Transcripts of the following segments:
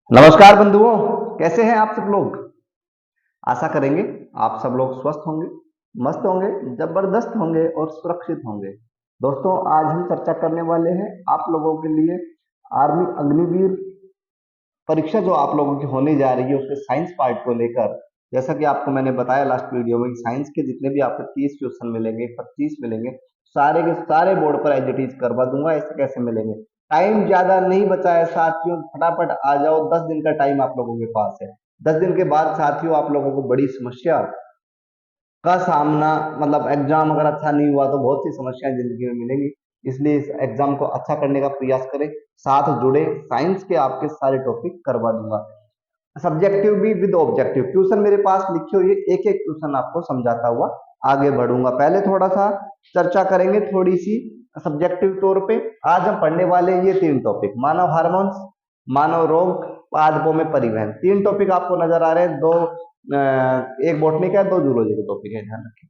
नमस्कार बंधुओं, कैसे हैं आप सब लोग। आशा करेंगे आप सब लोग स्वस्थ होंगे, मस्त होंगे, जबरदस्त होंगे और सुरक्षित होंगे। दोस्तों, आज हम चर्चा करने वाले हैं आप लोगों के लिए आर्मी अग्निवीर परीक्षा जो आप लोगों की होने जा रही है उसके साइंस पार्ट को लेकर। जैसा कि आपको मैंने बताया लास्ट वीडियो में, साइंस के जितने भी आपको 30 क्वेश्चन मिलेंगे, 25 मिलेंगे, सारे के सारे बोर्ड पर एज इट इज करवा दूंगा। ऐसे कैसे मिलेंगे? टाइम ज्यादा नहीं बचा है साथियों, फटाफट आ जाओ। 10 दिन का टाइम आप लोगों के पास है। 10 दिन के बाद साथियों आप लोगों को बड़ी समस्या का सामना, मतलब एग्जाम अगर अच्छा नहीं हुआ तो बहुत सी समस्याएं जिंदगी में मिलेंगी। इसलिए इस एग्जाम को अच्छा करने का प्रयास करें, साथ जुड़े। साइंस के आपके सारे टॉपिक करवा दूंगा, सब्जेक्टिव भी विद ऑब्जेक्टिव। क्वेश्चन मेरे पास लिखे हुए, एक एक क्वेश्चन आपको समझाता हुआ आगे बढ़ूंगा। पहले थोड़ा सा चर्चा करेंगे थोड़ी सी सब्जेक्टिव तौर पे। आज हम पढ़ने वाले हैं ये 3 टॉपिक: मानव हार्मोन्स, मानव रोग, पादपों में परिवहन। 3 टॉपिक आपको नजर आ रहे हैं। दो एक बॉटनी का है, 2 जूलॉजी के टॉपिक है, ध्यान रखें।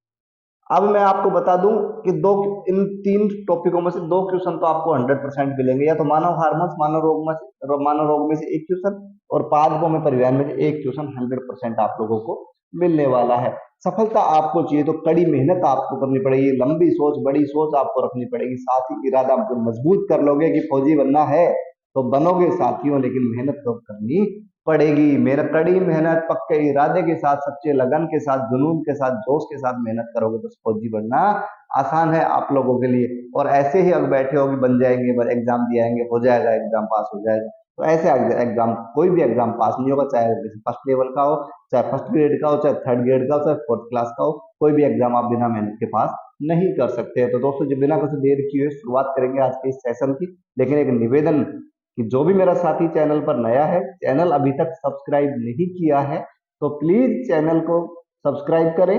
अब मैं आपको बता दूं कि दो इन 3 टॉपिकों में से 2 क्वेश्चन तो आपको 100% मिलेंगे, या तो मानव हार्मोन्स मानव रोग में से एक क्वेश्चन, और पादपों में परिवहन में से एक क्वेश्चन 100% आप लोगों को मिलने वाला है। सफलता आपको चाहिए तो कड़ी मेहनत आपको करनी पड़ेगी, लंबी सोच, बड़ी सोच आपको रखनी पड़ेगी। साथ ही इरादा आपको मजबूत कर लोगे कि फौजी बनना है तो बनोगे साथियों, लेकिन मेहनत तो करनी पड़ेगी। मेरा कड़ी मेहनत, पक्के इरादे के साथ, सच्चे लगन के साथ, जुनून के साथ, जोश के साथ मेहनत करोगे तो फौजी बनना आसान है आप लोगों के लिए। और ऐसे ही अगर बैठे हो कि बन जाएंगे, बस एग्जाम दियाएंगे, हो जाएगा, एग्जाम पास हो जाएगा, तो ऐसे एग्जाम, कोई भी एग्जाम पास नहीं होगा। चाहे फर्स्ट लेवल का हो, चाहे फर्स्ट ग्रेड का हो, चाहे थर्ड ग्रेड का हो, चाहे फोर्थ क्लास का हो, कोई भी एग्जाम आप बिना मेहनत के पास नहीं कर सकते। तो दोस्तों, जो बिना कुछ देर किए शुरुआत करेंगे आज के इस सेशन की। लेकिन एक निवेदन कि जो भी मेरा साथी चैनल पर नया है, चैनल अभी तक सब्सक्राइब नहीं किया है, तो प्लीज चैनल को सब्सक्राइब करें,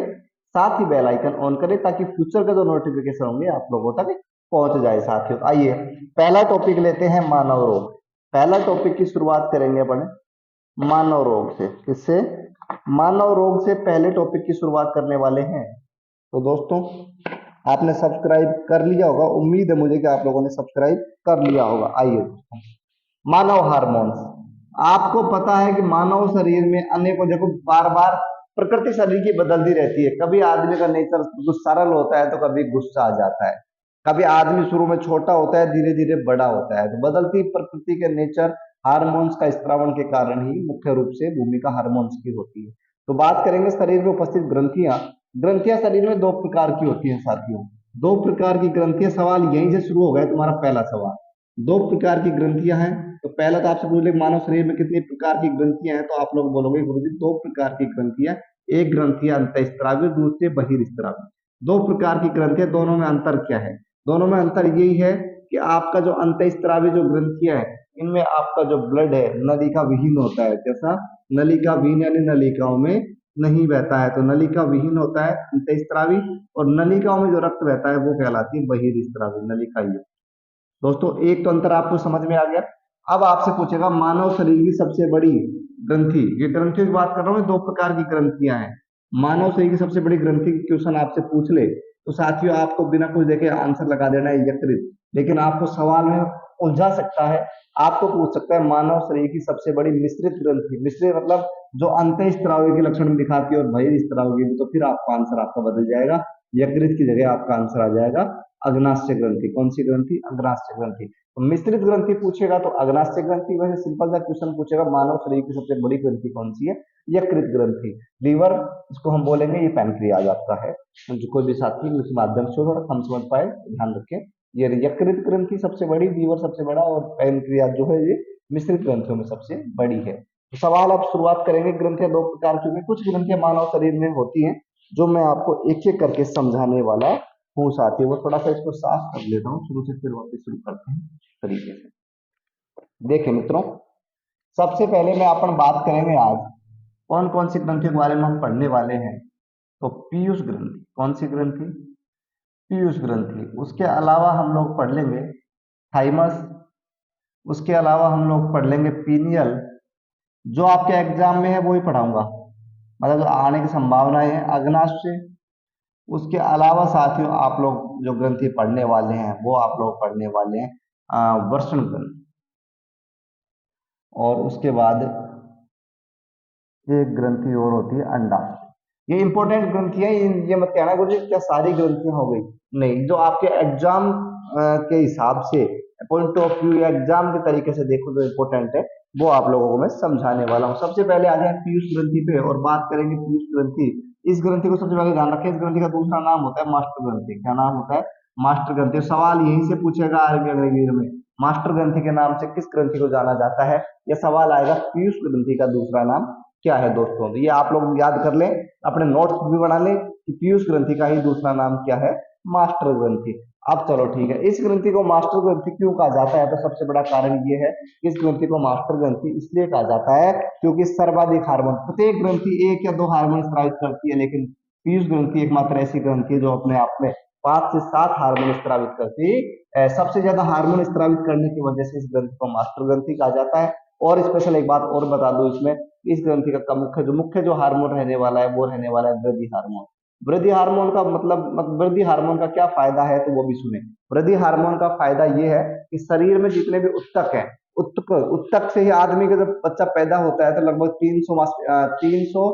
साथ ही बेल आइकन ऑन करें, ताकि फ्यूचर का जो नोटिफिकेशन होंगे आप लोगों तक पहुंच जाए। साथियों, आइए पहला टॉपिक लेते हैं, मानव रोग। पहला टॉपिक की शुरुआत करेंगे अपन मानव रोग से। किससे? मानव रोग से पहले टॉपिक की शुरुआत करने वाले हैं। तो दोस्तों, आपने सब्सक्राइब कर लिया होगा, उम्मीद है मुझे कि आप लोगों ने सब्सक्राइब कर लिया होगा। आइए दोस्तों, मानव हार्मोन्स। आपको पता है कि मानव शरीर में अनेकों, देखो बार बार प्रकृति शरीर की बदलती रहती है। कभी आदमी का नेचर सरल होता है तो कभी गुस्सा आ जाता है। कभी आदमी शुरू में छोटा होता है, धीरे धीरे बड़ा होता है। तो बदलती प्रकृति के नेचर हार्मोन्स का स्त्रावण के कारण ही मुख्य रूप से भूमिका हार्मोन्स की होती है। तो बात करेंगे शरीर में उपस्थित ग्रंथियां। ग्रंथियां शरीर में 2 प्रकार की होती हैं साथियों, 2 प्रकार की ग्रंथियां। सवाल यहीं से शुरू हो गया तुम्हारा पहला सवाल। 2 प्रकार की ग्रंथियां हैं। तो पहला तो आपसे पूछ ले, मानव शरीर में कितनी प्रकार की ग्रंथियां हैं, तो आप लोग बोलोगे गुरुजी 2 प्रकार की ग्रंथियां। एक ग्रंथि अंतःस्त्रावी, दूसरी बहिर्स्त्रावी। 2 प्रकार की ग्रंथियां, दोनों में अंतर क्या है? दोनों में अंतर यही है कि आपका जो अंतःस्त्रावी जो ग्रंथियां है, इनमें आपका जो ब्लड है नलिका विहीन होता है। कैसा? नलिका विहीन, यानी नलिकाओं में नहीं बहता है। तो नलिका विहीन होता है अंतःस्त्रावी, और नलिकाओं में जो रक्त बहता है वो कहलाती है बहिर्स्त्रावी, नलिका युक्त। दोस्तों, एक तो अंतर आपको समझ में आ गया। अब आपसे पूछेगा मानव शरीर की सबसे बड़ी ग्रंथि। ये ग्रंथियों की बात कर रहा हूँ, 2 प्रकार की ग्रंथियां हैं। मानव शरीर की सबसे बड़ी ग्रंथि की क्वेश्चन आपसे पूछ ले तो साथियों आपको बिना कुछ देखे आंसर लगा देना है यकृत। लेकिन आपको सवाल में उलझा सकता है। आपको पूछ सकता है मानव शरीर की सबसे बड़ी मिश्रित ग्रंथि। मिश्रित मतलब जो अंतःस्त्रावी के लक्षण दिखाती है और बहिर्स्त्रावी की, तो फिर आपका आंसर आपका बदल जाएगा। यकृत की जगह आपका आंसर आ जाएगा अग्नाशय ग्रंथि। कौन सी ग्रंथि? अग्नाशय ग्रंथि। तो मिश्रित ग्रंथि पूछेगा तो अग्नाशय ग्रंथि। वैसे सिंपल सा क्वेश्चन पूछेगा मानव शरीर की सबसे बड़ी ग्रंथि कौन सी है? यकृत ग्रंथि। लीवर, इसको हम बोलेंगे ये पैनक्रियाज आपका है। जो कोई भी साथी उस माध्यम से थोड़ा कम समझ पाए, ध्यान रखें। ये यकृत ग्रंथि सबसे बड़ी, लीवर सबसे बड़ा, और पैनक्रियाज जो है ये मिश्रित ग्रंथियों में सबसे बड़ी है। तो सवाल आप शुरुआत करेंगे। ग्रंथियां 2 प्रकार की होंगी। कुछ ग्रंथियां मानव शरीर में होती हैं जो मैं आपको एक एक करके समझाने वाला हूँ साथी। वो थोड़ा सा इसको साफ कर लेता हूँ, शुरू से फिर वापस शुरू करते हैं तरीके से। देखिए मित्रों, सबसे पहले मैं अपन बात करेंगे आज कौन कौन सी ग्रंथियों के बारे में हम पढ़ने वाले हैं। तो पीयूष ग्रंथि। कौन सी ग्रंथि? पीयूष ग्रंथि। उसके अलावा हम लोग पढ़ लेंगे थाइमस। उसके अलावा हम लोग पढ़ लेंगे पीनियल। जो आपके एग्जाम में है वो ही पढ़ाऊंगा, मतलब जो आने की संभावनाएं है, अग्नाशय। उसके अलावा साथियों आप लोग जो ग्रंथि पढ़ने वाले हैं वो आप लोग पढ़ने वाले हैं वर्षण ग्रंथि। और उसके बाद एक ग्रंथि और होती है अंडाशय। ये इंपॉर्टेंट ग्रंथियां, ये मत कहना गुरु जी क्या सारी ग्रंथियां हो गई, नहीं, जो आपके एग्जाम के हिसाब से, पॉइंट ऑफ व्यू या एग्जाम के तरीके से देखो जो इंपॉर्टेंट है वो आप लोगों को मैं समझाने वाला हूँ। सबसे पहले आ जाए पीयूष ग्रंथि पे और बात करेंगे पीयूष ग्रंथि। इस ग्रंथि को सबसे पहले ध्यान रखें, इस ग्रंथि का दूसरा नाम होता है मास्टर ग्रंथि। क्या नाम होता है? मास्टर ग्रंथि। सवाल यहीं से पूछेगा आर्मी अग्निवीर में, मास्टर ग्रंथि के नाम से किस ग्रंथि को जाना जाता है? यह सवाल आएगा पीयूष ग्रंथि का दूसरा नाम क्या है दोस्तों। तो ये आप लोग याद कर लें, अपने नोट्स भी बना लें कि पीयूष ग्रंथि का ही दूसरा नाम क्या है? मास्टर ग्रंथि। अब चलो ठीक है, इस ग्रंथि को मास्टर ग्रंथि क्यों कहा जाता है? तो सबसे बड़ा कारण ये है, इस ग्रंथि को मास्टर ग्रंथि इसलिए कहा जाता है क्योंकि सर्वाधिक हार्मोन, प्रत्येक ग्रंथि एक या दो हार्मोन स्रावित करती है, लेकिन पीयूष ग्रंथि एकमात्र ऐसी ग्रंथि है जो अपने आप में 5 से 7 हार्मोन स्रावित करती है। सबसे ज्यादा हार्मोन स्रावित करने की वजह से इस ग्रंथि को मास्टर ग्रंथि कहा जाता है। और स्पेशल एक बात और बता दूं इसमें, इस ग्रंथि का मुख्य जो हार्मोन रहने वाला है वो रहने वाला है वृद्धि हार्मोन। वृद्धि हार्मोन का मतलब वृद्धि हार्मोन का क्या फायदा है तो वो भी सुने। वृद्धि हार्मोन का फायदा ये है कि शरीर में जितने भी उत्तक है, उत्तक उत्तक से ही आदमी का जब बच्चा पैदा होता है तो लगभग 300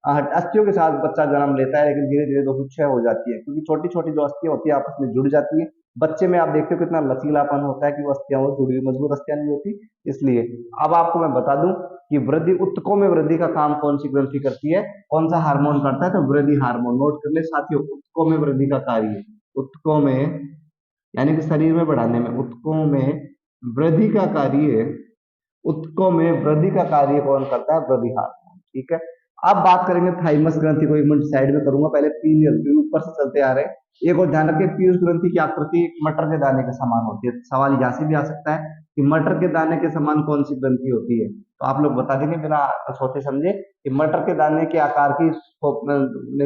अस्थियों के साथ बच्चा जन्म लेता है, लेकिन धीरे धीरे दोस्तों क्षय हो जाती है क्योंकि छोटी छोटी जो अस्थियां होती है आपस में जुड़ जाती है। बच्चे में आप देखते हो कितना लचीलापन होता है कि वो अस्थियां वो जुड़ी हुई मजबूत अस्थियां नहीं होती। इसलिए अब आपको मैं बता दूं कि वृद्धि, उत्तकों में वृद्धि का काम कौन सी ग्रंथि करती है, कौन सा हार्मोन करता है? तो वृद्धि हार्मोन। नोट कर ले साथियों, उत्तकों में वृद्धि का कार्य, उत्तकों में यानी कि शरीर में बढ़ाने में, उत्तकों में वृद्धि का कार्य, उत्तकों में वृद्धि का कार्य कौन करता है? वृद्धि हार्मोन। ठीक है, अब बात करेंगे थाइमस ग्रंथि को, एक मिनट साइड में करूंगा, पहले पीनियल क्योंकि ऊपर से चलते आ रहे हैं। एक और ध्यान रखिए, पीयूष ग्रंथि की आकृति मटर के दाने के समान होती है। सवाल यहाँ से भी आ सकता है कि मटर के दाने के समान कौन सी ग्रंथि होती है, तो आप लोग बता देंगे बिना सोचे समझे कि मटर के दाने के आकार की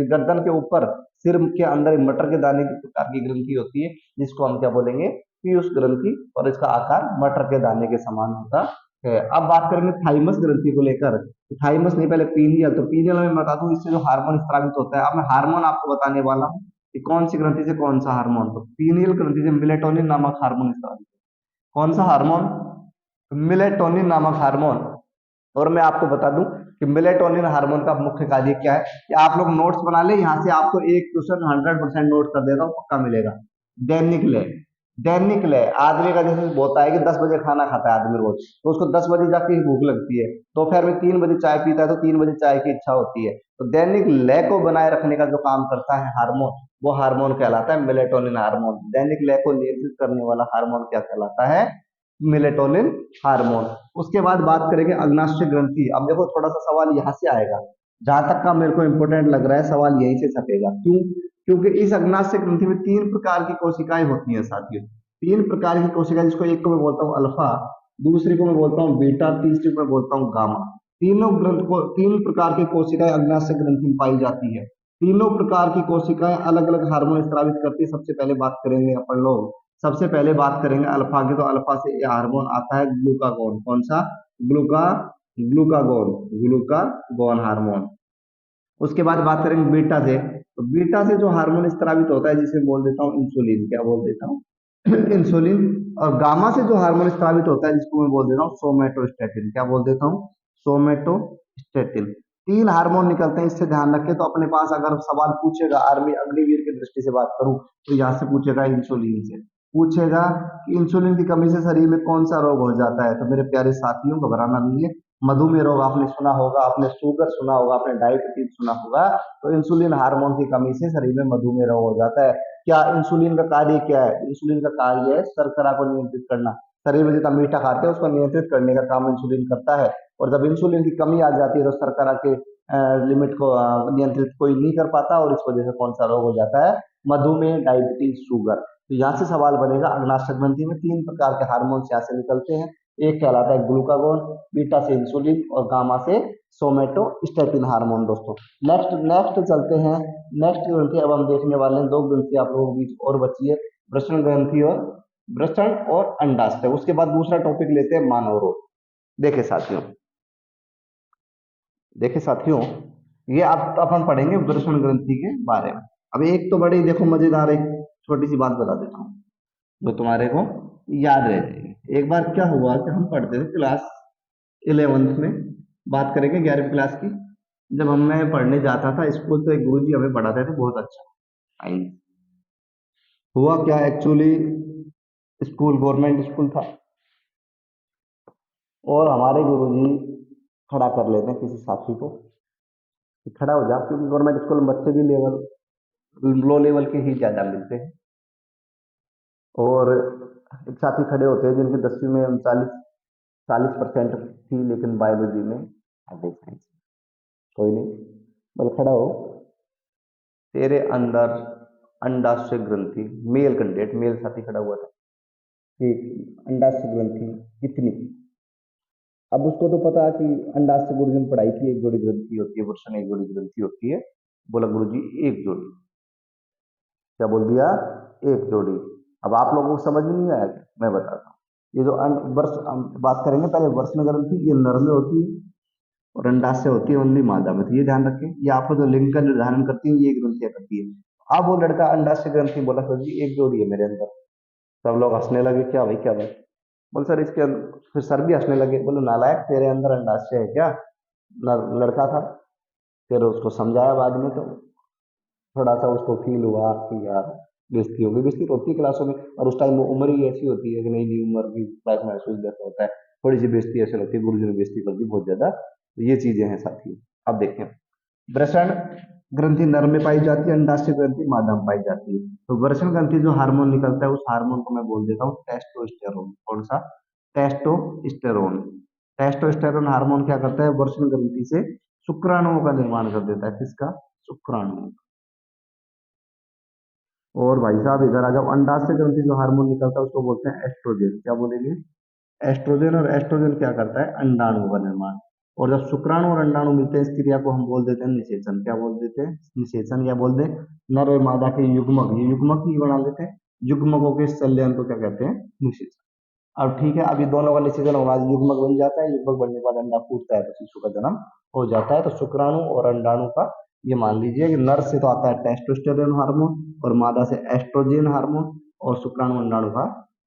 गर्दन के ऊपर, सिर के अंदर मटर के दाने की प्रकार की ग्रंथि होती है जिसको हम क्या बोलेंगे? पीयूष ग्रंथि, और इसका आकार मटर के दाने के समान होता है। अब बात करेंगे थाइमस ग्रंथि को लेकर, थाइमस नहीं पहले पीनियल। तो पीनियल में बता दूं इससे जो हार्मोन स्रावित होता है, अब मैं हार्मोन आपको बताने वाला हूँ कि कौन सी ग्रंथि से कौन सा हार्मोन। तो पीनियल ग्रंथि से मेलेटोनिन नामक हार्मोन स्रावित। कौन सा हार्मोन? मेलेटोनिन नामक हार्मोन। और मैं आपको बता दूं कि मेलेटोनिन हार्मोन का मुख्य कार्य क्या है, कि आप लोग नोट्स बना ले, यहाँ से आपको एक क्वेश्चन 100% नोट कर देता हूँ, पक्का मिलेगा। दैनिक लय, दैनिक लय आदमी का जैसे होता है कि 10 बजे खाना खाता है आदमी रोज, तो उसको 10 बजे जाके ही भूख लगती है, दोपहर में 3 बजे चाय पीता है तो 3 बजे चाय की इच्छा होती है। तो दैनिक लय को बनाए रखने का जो काम करता है हार्मोन, वो हार्मोन कहलाता है मेलेटोनिन हार्मोन। दैनिक लय को नियंत्रित करने वाला हार्मोन क्या कहलाता है? Melatonin hormone. उसके बाद बात करेंगे अग्नाशय ग्रंथि। अब देखो थोड़ा सा सवाल यहाँ से आएगा, जहां तक का मेरे को इंपोर्टेंट लग रहा है सवाल यहीं से छपेगा। क्यों? क्योंकि इस अग्नाशय ग्रंथि में 3 प्रकार की कोशिकाएं होती हैं साथियों। 3 प्रकार की कोशिकाएं, जिसको एक को मैं बोलता हूँ अल्फा, दूसरी को मैं बोलता हूँ बीटा, तीसरी को मैं बोलता हूँ गामा। तीनों ग्रंथ को 3 प्रकार की कोशिकाएं अग्नाशय ग्रंथि में पाई जाती है। तीनों प्रकार की कोशिकाएं अलग अलग हार्मोन स्रावित करती है। सबसे पहले बात करेंगे अपन लोग, सबसे पहले बात करेंगे अल्फा की। तो अल्फा से ये हार्मोन आता है ग्लूकागोन। कौन सा? ग्लूका ग्लूकागोन, ग्लूकागोन हार्मोन। उसके बाद बात करेंगे बीटा से। तो बीटा से जो हार्मोन स्रावित होता है जिसे बोल देता हूँ इंसुलिन। क्या बोल देता हूँ? इंसुलिन। और गामा से जो हार्मोन स्रावित होता है जिसको मैं बोल देता हूँ सोमेटोस्टेटिन। क्या बोल देता हूँ? सोमेटोस्टेटिन। 3 हार्मोन निकलते हैं, इससे ध्यान रखें। तो अपने पास अगर सवाल पूछेगा आर्मी अग्निवीर की दृष्टि से बात करूं तो यहाँ से पूछेगा, इंसुलिन से पूछेगा कि इंसुलिन की कमी से शरीर में कौन सा रोग हो जाता है। तो मेरे प्यारे साथियों घबराना नहीं है, मधुमेह रोग आपने सुना होगा, आपने शुगर सुना होगा, आपने डायबिटीज सुना होगा। तो इंसुलिन हार्मोन की कमी से शरीर में मधुमेह रोग हो जाता है। क्या इंसुलिन का कार्य क्या है? इंसुलिन का कार्य है शर्करा को नियंत्रित करना। शरीर में जितना मीठा खाते हैं उसको नियंत्रित करने का काम इंसुलिन करता है। और जब इंसुलिन की कमी आ जाती है तो शर्करा के लिमिट को नियंत्रित कोई नहीं कर पाता, और इस वजह से कौन सा रोग हो जाता है? मधुमेह, डायबिटीज, शुगर। तो यहाँ से सवाल बनेगा अग्नाशय ग्रंथि में 3 प्रकार के हार्मोन यहाँ से निकलते हैं। एक कहलाता है ग्लूकागोन, बीटा से इंसुलिन, और गामा से सोमेटोस्टेटिन हार्मोन। दोस्तों नेक्स्ट नेक्स्ट चलते हैं, नेक्स्ट ग्रंथि अब हम देखने वाले हैं। 2 ग्रंथि आप लोगों के बीच और बची है, वृषण ग्रंथि और वृषण और अंडाशय। उसके बाद दूसरा टॉपिक लेते हैं मानव रोग। देखे साथियों, देखे साथियों, ये आप अपन पढ़ेंगे वृषण ग्रंथि के बारे में। अब एक तो बड़ी देखो मजेदार एक छोटी सी बात बता देता हूँ जो तुम्हारे को याद रह जाएगी। एक बार क्या हुआ कि हम पढ़ते थे क्लास 11th में बात करेंगे 11वीं क्लास की। जब हम मैं पढ़ने जाता था स्कूल तो एक गुरुजी हमें पढ़ाते थे बहुत अच्छा। आई हुआ क्या एक्चुअली, स्कूल गवर्नमेंट स्कूल था और हमारे गुरुजी खड़ा कर लेते हैं किसी साथी को कि खड़ा हो जा, क्योंकि गवर्नमेंट स्कूल में बच्चे भी लो लेवल के ही ज्यादा मिलते हैं। और एक साथी खड़े होते हैं जिनकी 10वीं में 39-40% थी, लेकिन बायोलॉजी में आधे साइंस। कोई नहीं, बोल खड़ा हो, तेरे अंदर अंडाशय ग्रंथि, मेल कैंडिडेट, मेल साथी खड़ा हुआ था कि अंडाशय ग्रंथि कितनी। अब उसको तो पता कि अंडाशय गुरुजी ने पढ़ाई की एक जोड़ी ग्रंथि होती है, वृषण एक जोड़ी ग्रंथि होती है। बोला गुरुजी एक जोड़ी। क्या बोल दिया? एक जोड़ी। अब आप लोगों को समझ में नहीं आया क्या? मैं बताता हूँ। ये जो वर्ष हम बात करेंगे पहले, वृषण ग्रंथि ये नर में होती है और अंडाशय होती है ओनली मादा में। तो ये ध्यान रखें, ये आपको जो लिंग का निर्धारण करती है ये ग्रंथियां करती है। अब वो लड़का अंडाशय ग्रंथि बोला सर जी एक जोड़ी है मेरे अंदर। सब लोग हंसने लगे, क्या भाई क्या भाई? बोल सर इसके फिर सर भी हंसने लगे, बोले नालायक तेरे अंदर अंडाशय है क्या? लड़का था। फिर उसको समझाया बाद में, तो थोड़ा सा उसको फील हुआ कि यार बेइज्जती होगी। बेइज्जती तो होती है क्लासों में, और उस टाइम वो उम्र ही ऐसी होती है कि नई नई उम्र की लाइफ महसूस जैसा होता है, थोड़ी सी बेइज्जती ऐसे लगती है, गुरुजी ने बेइज्जती कर दी बहुत ज्यादा। तो ये चीजें हैं साथियों। अब देखें, वृषण ग्रंथि नर में पाई जाती है, अंडाशय ग्रंथि मादा में पाई जाती है। तो वृषण ग्रंथि जो हार्मोन निकलता है उस हार्मोन को मैं बोल देता हूँ टेस्टोस्टेरोन। कौन सा? टेस्टोस्टेरोन। टेस्टोस्टेरोन हार्मोन क्या करता है? वृषण ग्रंथि से शुक्राणुओं का निर्माण कर देता है। किसका? शुक्राणुओं। और भाई साहब इधर आ जाओ, अंडाशय ग्रंथि जो हार्मोन निकलता है उसको बोलते हैं एस्ट्रोजन। क्या बोलेंगे? एस्ट्रोजन। और एस्ट्रोजन क्या करता है? अंडाणु का निर्माण। और जब शुक्राणु और अंडाणु मिलते हैं इस क्रिया को हम बोल देते हैं निषेचन। क्या बोल देते हैं? निषेचन। या बोल दे नर और मादा के युग्मक, ये युग्मक ही बना लेते हैं। युग्मकों के संलयन को क्या कहते हैं? निषेचन। अब ठीक है, अभी दोनों का निषेचन होगा, युग्मक बन जाता है। युग्मक बनने के बाद अंडा फूटता है तो शिशु का जन्म हो जाता है। तो शुक्राणु और अंडाणु का ये मान लीजिए कि नर से तो आता है टेस्टोस्टेरोन हार्मोन और मादा से एस्ट्रोजन हार्मोन, और शुक्राणु अंडाणु का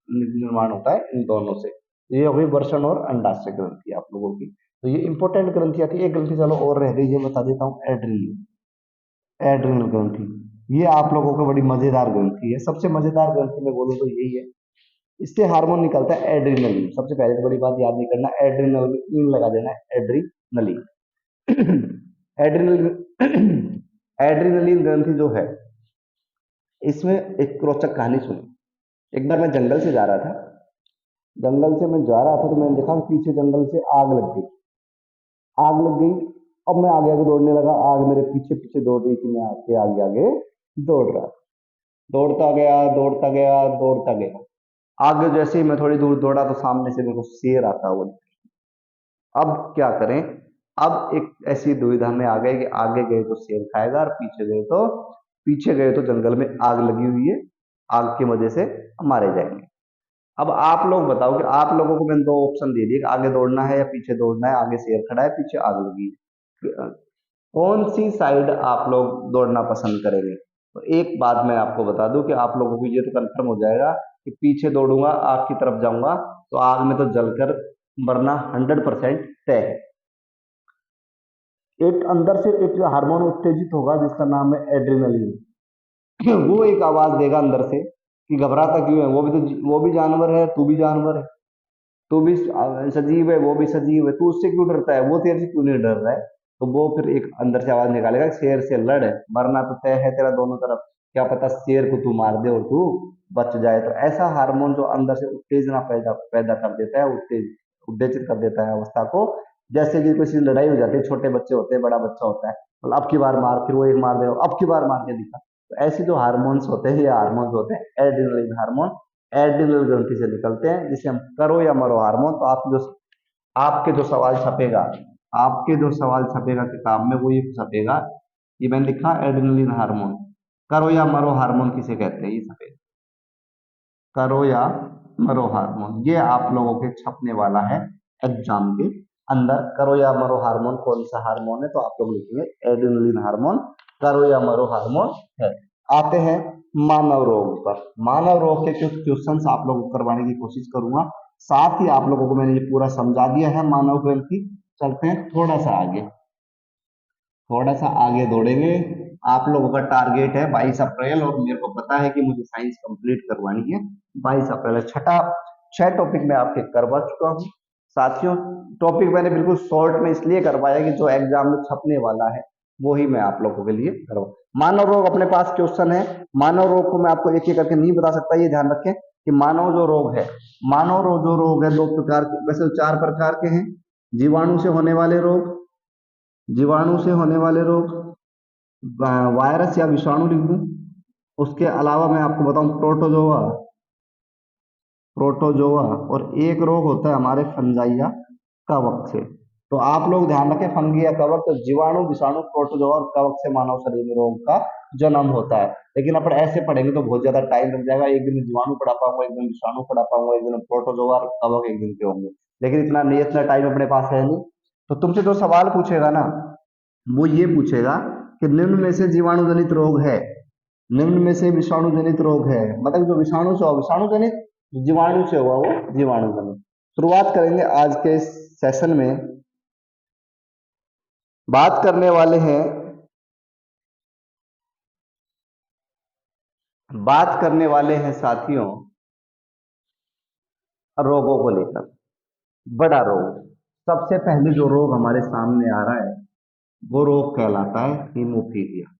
निर्माण होता है इन दोनों से। ये हो गई वर्षण और अंडाशय ग्रंथि आप लोगों की। तो ये इंपॉर्टेंट ग्रंथियां थी। एक ग्रंथि चलो और रह गई, ये बता देता हूँ, एड्रिनल। एड्रिनल ग्रंथि ये आप लोगों को बड़ी मजेदार ग्रंथि है। सबसे मजेदार ग्रंथि में बोलूँ तो यही है। इससे हार्मोन निकलता है एड्रिनलिन। सबसे पहले तो बड़ी बात याद नहीं करना, एड्रिनल में इन लगा देना है, एड्रिनलिन। एड्रिनलिन एड्रिनलिन ग्रंथि जो है, इसमें एक रोचक कहानी सुनी। एक बार मैं जंगल से जा रहा था, जंगल से मैं जा रहा था तो मैंने देखा कि पीछे जंगल से आग लग गई। आग लग गई। अब मैं आगे आगे दौड़ने लगा, आग मेरे पीछे पीछे दौड़ रही थी, मैं आगे आगे आगे दौड़ रहा। दौड़ता गया दौड़ता गया दौड़ता गया। आगे जैसे ही मैं थोड़ी दूर दौड़ा तो सामने से मेरे को शेर आता हुआ। अब क्या करें? अब एक ऐसी दुविधा में आ गए कि आगे गए तो शेर खाएगा और पीछे गए तो जंगल में आग लगी हुई है, आग की वजह से हम मारे जाएंगे। अब आप लोग बताओ कि आप लोगों को मैंने दो ऑप्शन दे दिए कि आगे दौड़ना है या पीछे दौड़ना है। आगे शेर खड़ा है, पीछे आग लगी है, कौन सी साइड आप लोग दौड़ना पसंद करेंगे? तो एक बात मैं आपको बता दूं कि आप लोगों को ये तो कंफर्म हो जाएगा कि पीछे दौड़ूंगा, आग की तरफ जाऊंगा तो आग में तो जलकर मरना 100% तय है। एक अंदर से एक हार्मोन उत्तेजित होगा जिसका नाम है एड्रेनलिन। वो एक आवाज देगा अंदर से कि घबराता क्यों है, वो भी जानवर है, तू भी जानवर है, तू भी सजीव है, वो भी सजीव है, तू उससे क्यों डरता है, वो तेरे से क्यों नहीं डर रहा है? तो वो फिर एक अंदर से आवाज निकालेगा, शेर से लड़, मरना तो तय है तेरा दोनों तरफ, क्या पता शेर को तू मार दे और तू बच जाए। तो ऐसा हार्मोन जो अंदर से उत्तेजना पैदा पैदा कर देता है, उत्तेजित कर देता है अवस्था को। जैसे कि किसी लड़ाई हो जाती है, छोटे बच्चे होते हैं, बड़ा बच्चा होता है, मतलब अब की बार मार, फिर वो एक मार दे, अब की बार मार के दिखा। तो ऐसे जो हार्मोन्स होते हैं, ये हार्मोन्स होते हैं एड्रेनलिन हार्मोन, एड्रिनल ग्रंथि से निकलते हैं, जिसे हम करो या मरो हार्मोन। तो आपके जो सवाल छपेगा, आपके जो सवाल छपेगा किताब में वो ये छपेगा, ये मैंने लिखा एड्रिनलिन हार्मोन, करो या मरो हार्मोन किसे कहते हैं, ये छपेगा, करो या मरो हार्मोन। ये आप लोगों के छपने वाला है एग्जाम के अंदर। करो या मरो हार्मोन कौन सा हार्मोन है? तो आप लोग लिखेंगे एड्रिनलिन हार्मोन, करो या मरो हार्मोन है। आते हैं मानव रोग पर। मानव रोग के कुछ क्वेश्चंस आप लोगों को करवाने की कोशिश करूंगा। साथ ही आप लोगों को मैंने ये पूरा समझा दिया है मानव ग्रंथि। चलते हैं थोड़ा सा आगे दौड़ेंगे। आप लोगों का टारगेट है 22 अप्रैल, और मेरे को पता है कि मुझे साइंस कंप्लीट करवानी है। 22 अप्रैल छह टॉपिक मैं आपके करवा चुका हूँ साथियों। टॉपिक मैंने बिल्कुल शॉर्ट में इसलिए करवाया कि जो एग्जाम में छपने वाला है वो ही मैं आप लोगों के लिए करवा। मानव रोग अपने पास क्वेश्चन है। मानव रोग को मैं आपको एक एक करके नहीं बता सकता, ये ध्यान रखें कि मानव जो रोग है, जो रोग है दो प्रकार के, वैसे तो 4 प्रकार के हैं। जीवाणु से होने वाले रोग, वायरस या विषाणु लिख दूं। उसके अलावा मैं आपको बताऊं प्रोटोजोआ, और एक रोग होता है हमारे फंजाई या कवक से। तो आप लोग ध्यान रखें, फंगी या कवक, तो जीवाणु, विषाणु, प्रोटोजोआ और कवक से मानव शरीर में रोग का जन्म होता है। लेकिन अपन ऐसे पढ़ेंगे तो बहुत ज्यादा टाइम लग जाएगा। एक दिन में जीवाणु पढ़ा पाऊंगा, एक दिन विषाणु पढ़ा पाऊंगा, एक दिन प्रोटोजोआ और कवक एक दिन के होंगे। लेकिन इतना टाइम अपने पास है नहीं। तो तुमसे जो सवाल पूछेगा ना, वो ये पूछेगा कि निम्न में से जीवाणु जनित रोग है, निम्न में से विषाणु जनित रोग है, मतलब जो विषाणु से हो विषाणु जनित, जीवाणु से हुआ वो जीवाणु जनित। शुरुआत करेंगे आज के इस सेशन में। बात करने वाले हैं साथियों रोगों को लेकर। बड़ा रोग, सबसे पहले जो रोग हमारे सामने आ रहा है वो रोग कहलाता है हीमोफीलिया।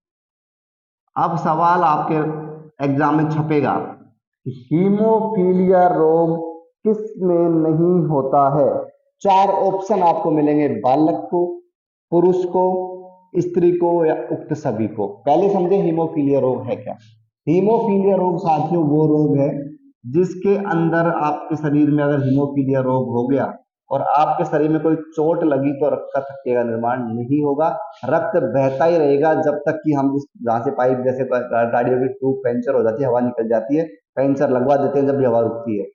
अब सवाल आपके एग्जाम में छपेगा कि हीमोफीलिया रोग किस में नहीं होता है। 4 ऑप्शन आपको मिलेंगे, बालक को, पुरुष को, स्त्री को या उक्त सभी को। पहले समझे हीमोफीलिया रोग है क्या। हीमोफीलिया रोग साथियों वो रोग है जिसके अंदर आपके शरीर में अगर हीमोफीलिया रोग हो गया और आपके शरीर में कोई चोट लगी तो रक्त का थक्के का निर्माण नहीं होगा। रक्त बहता ही रहेगा जब तक कि हम जहां से पाइप, जैसे गाड़ियों की ट्यूब पंचर हो जाती है, हवा निकल जाती है, पंचर लगवा देते हैं जब भी हवा रुकती है।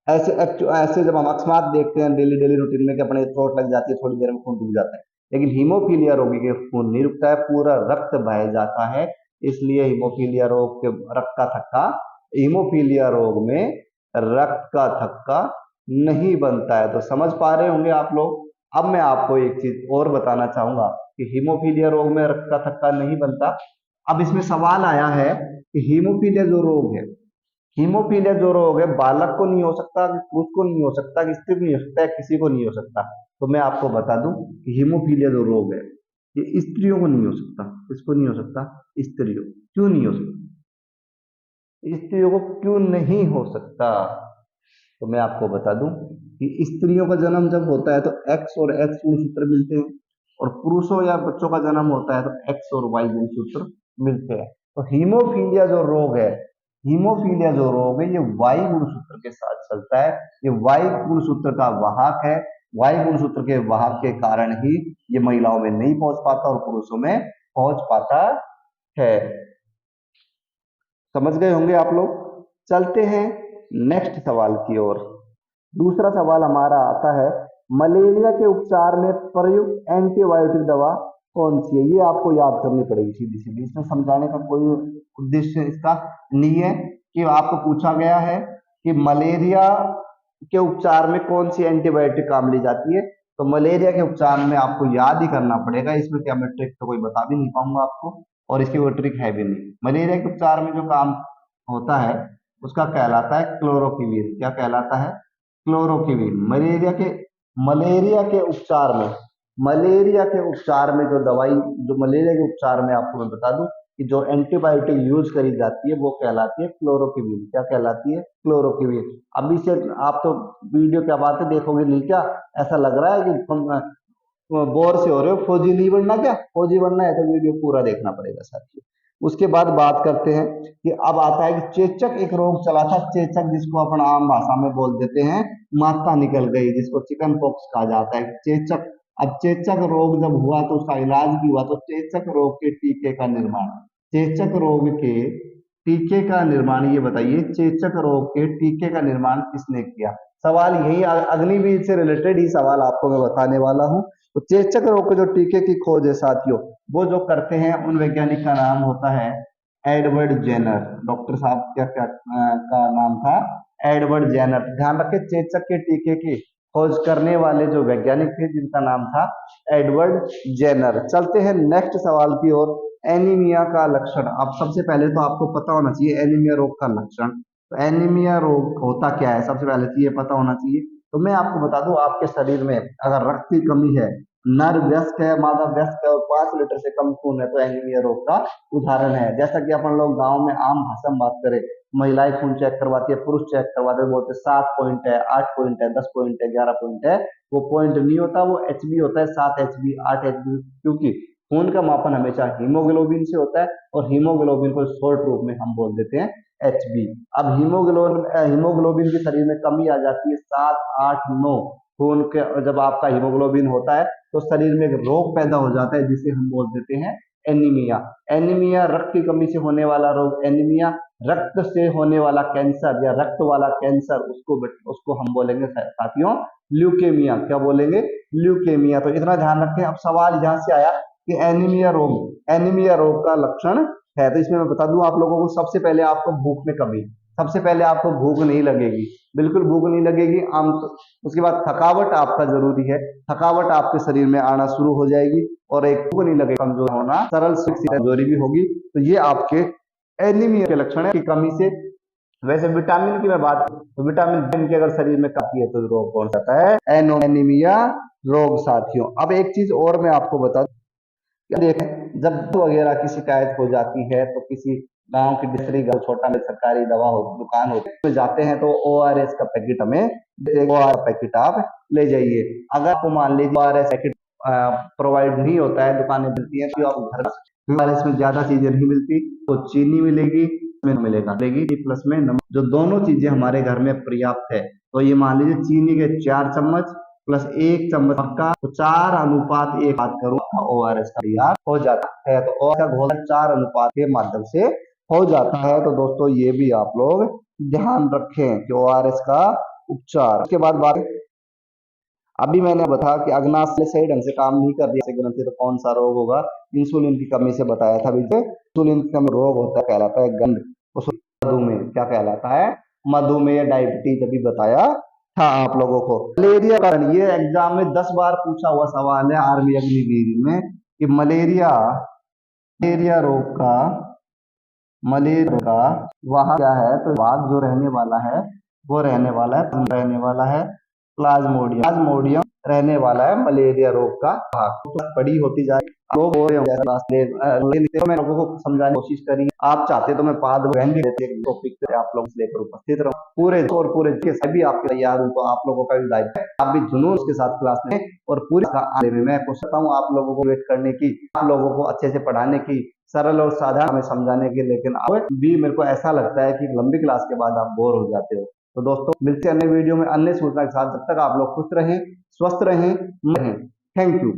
ऐसे जब हम अकस्मात देखते हैं डेली डेली रूटीन में कि अपने चोट लग जाती है, थोड़ी देर में खून रुक जाता है, लेकिन हीमोफीलिया रोगी के खून नहीं रुकता है, पूरा रक्त बह जाता है। इसलिए हीमोफीलिया रोग के रक्त का थक्का, हीमोफीलिया रोग में रक्त का थक्का नहीं बनता है। तो समझ पा रहे होंगे आप लोग। अब मैं आपको एक चीज और बताना चाहूंगा कि हीमोफीलिया रोग में रक्त का थक्का नहीं बनता। अब इसमें सवाल आया है कि हीमोफीलिया जो रोग है, बालक को नहीं हो सकता, पुरुष को नहीं हो सकता, स्त्री को नहीं हो सकता, किसी को नहीं हो सकता। तो मैं आपको बता दूं कि हीमोफीलिया जो रोग है ये स्त्रियों को नहीं हो सकता। किसको नहीं हो सकता? स्त्रियों। क्यों नहीं हो सकता? स्त्रियों को क्यों नहीं हो सकता? तो मैं आपको बता दूं कि स्त्रियों का जन्म जब होता है तो एक्स और एक्स गुणसूत्र मिलते हैं, और पुरुषों या बच्चों का जन्म होता है तो एक्स और वाई गुणसूत्र मिलते हैं। तो हीमोफीलिया जो रोग है ये वाई गुणसूत्र के साथ चलता है। ये वाई गुणसूत्र का वाहक है। वाई गुणसूत्र के वाहक के कारण ही ये महिलाओं में नहीं पहुंच पाता और पुरुषों में पहुंच पाता है। समझ गए होंगे आप लोग। चलते हैं नेक्स्ट सवाल की ओर। दूसरा सवाल हमारा आता है, मलेरिया के उपचार में प्रयुक्त एंटीबायोटिक दवा कौन सी है। ये आपको याद करनी पड़ेगी सीधी सीधी, इसमें समझाने का कोई उद्देश्य इसका नहीं है। कि आपको पूछा गया है कि मलेरिया के उपचार में कौन सी एंटीबायोटिक काम ली जाती है, तो मलेरिया के उपचार में आपको याद ही करना पड़ेगा। इसमें क्या मैं ट्रिक तो कोई बता भी नहीं पाऊंगा आपको, और इसकी कोई ट्रिक है भी नहीं। मलेरिया के उपचार में जो काम होता है उसका कहलाता है क्लोरोक्विन। क्या कहलाता है? क्लोरोक्विन। मलेरिया के उपचार में जो दवाई, जो मलेरिया के उपचार में आपको मैं बता दूं कि जो एंटीबायोटिक यूज करी जाती है वो कहलाती है क्लोरोक्विन। क्या कहलाती है? क्लोरोक्विन। अभी से आप तो वीडियो क्या बातें देखोगे नहीं क्या? ऐसा लग रहा है कि तुम बोर से हो रहे हो। फौजी नहीं बनना क्या? फौजी बनना है तो वीडियो पूरा देखना पड़ेगा साथियों। उसके बाद बात करते हैं कि अब आता है कि चेचक एक रोग चला था, चेचक जिसको अपन आम भाषा में बोल देते हैं माता निकल गई, जिसको चिकन पॉक्स कहा जाता है, चेचक। अब चेचक रोग जब हुआ तो उसका इलाज भी हुआ। तो चेचक रोग के टीके का निर्माण, चेचक रोग के टीके का निर्माण, ये बताइए चेचक रोग के टीके का निर्माण किसने किया? सवाल यही, अग्निवीर से रिलेटेड ही सवाल आपको मैं बताने वाला हूं। तो चेचक रोग के जो टीके की खोज है साथियों, वो जो करते हैं उन वैज्ञानिक का नाम होता है एडवर्ड जेनर। डॉक्टर साहब क्या क्या का नाम था? Edward Jenner. ध्यान रखें, चेचक के टीके की खोज करने वाले जो वैज्ञानिक थे जिनका नाम था एडवर्ड जेनर। चलते हैं नेक्स्ट सवाल की ओर। एनीमिया का लक्षण। अब सबसे पहले तो आपको पता होना चाहिए एनीमिया रोग का लक्षण। तो एनीमिया रोग होता क्या है, सबसे पहले तो ये पता होना चाहिए। तो मैं आपको बता दूं, आपके शरीर में अगर रक्त की कमी है, नर व्यस्क है, मादा व्यस्क है और 5 लीटर से कम खून है, तो एनीमिया रोग का उदाहरण है। जैसा कि अपन लोग गांव में आम भाषा में बात करें, महिलाएं खून चेक करवाती है, पुरुष चेक करवाते हैं, बोलते 7 पॉइंट है, 8 पॉइंट है, 10 पॉइंट है, 11 पॉइंट है। वो पॉइंट नहीं होता, वो एचबी होता है, 7 एचबी, 8 एचबी। क्योंकि खून का मापन हमेशा हीमोग्लोबिन से होता है और हीमोग्लोबिन को शॉर्ट रूप में हम बोल देते हैं एचबी। अब हीमोग्लोबिन की शरीर में कमी आ जाती है 7, 8, 9 खून के। जब आपका हीमोग्लोबिन होता है तो शरीर में एक रोग पैदा हो जाता है जिसे हम बोल देते हैं एनीमिया। एनीमिया रक्त की कमी से होने वाला रोग एनीमिया। रक्त से होने वाला कैंसर या रक्त वाला कैंसर, उसको हम बोलेंगे साथियों ल्यूकेमिया। क्या बोलेंगे? ल्यूकेमिया। तो इतना ध्यान रखें। अब सवाल यहां से आया कि एनीमिया रोग का लक्षण है, तो इसमें मैं बता दूं आप लोगों को, सबसे पहले आपको भूख में कमी। सबसे पहले आपको भूख नहीं लगेगी, बिल्कुल भूख नहीं लगेगी आम। उसके बाद थकावट आपका जरूरी है, थकावट आपके शरीर में आना शुरू हो जाएगी और एक भूख नहीं लगेगी, कमजोर होना, सरल कमजोरी भी होगी। तो ये आपके एनीमिया के लक्षण है की कमी से। वैसे विटामिन की मैं बात करूं तो विटामिन की अगर शरीर में कमी है तो रोग कौन सा आता है? एनीमिया रोग साथियों। अब एक चीज और मैं आपको बता दूं, देखें जब वगैरह की शिकायत हो जाती है तो किसी गांव की दूसरी गांव छोटा में सरकारी दवा हो दुकान होती है, जाते हैं तो ओआरएस का पैकेट हमें, ओआरएस पैकेट आप ले जाइए। अगर आपको मान लीजिए ओआरएस पैकेट प्रोवाइड नहीं होता है, दुकानें मिलती है, तो आप घर ओआरएस में ज्यादा चीजें नहीं मिलती, तो चीनी मिलेगी, में मिलेगा मिलेगी प्लस में नमक, जो दोनों चीजें हमारे घर में पर्याप्त है। तो ये मान लीजिए चीनी के 4 चम्मच प्लस 1 चम्मच का, तो 4:1 बात करूं ओआरएस का तैयार हो जाता है। तो ओआरएस का घोल 4 अनुपात के माध्यम से हो जाता है। तो दोस्तों ये भी आप लोग ध्यान रखें कि ओआरएस का उपचार। उसके बाद बात, अभी मैंने बताया कि अग्नाशय सही ढंग से काम नहीं कर रही है ग्रंथि, तो कौन सा रोग होगा? इंसुलिन की कमी से बताया था। इंसुलिन की कमी रोग होता है, कहलाता है गंध। मधुमेह क्या कहलाता है? मधुमेह, डायबिटीज अभी बताया था आप लोगों को। मलेरिया का, ये एग्जाम में 10 बार पूछा हुआ सवाल है आर्मी अग्निवीर में कि मलेरिया रोग का वहां क्या है? तो भाग जो रहने वाला है वो रहने वाला है प्लाज्मोडियम रहने वाला है मलेरिया रोग का भाग। तो बड़ी होती जाए लोग हो रहे होंगे, मैं लोगों को समझाने की कोशिश करी। आप चाहते तो मैं पाद बहन भी देते टॉपिक पे आप लोग लेकर उपस्थित रहूं पूरे के सभी आपके तैयार हूं। तो आप लोगों का भी दायित्व है, आप भी जुनून के साथ क्लास में और पूरी आने में मैं कोशिश करता हूँ आप लोगों को वेट करने की, आप लोगों को अच्छे से पढ़ाने की, सरल और साधारण में समझाने की। लेकिन आप भी, मेरे को ऐसा लगता है कि लंबी क्लास के बाद आप बोर हो जाते हो। तो दोस्तों मिलते हैं अन्य वीडियो में अन्य सूचना के साथ। जब तक आप लोग खुश रहें, स्वस्थ रहें। Thank you.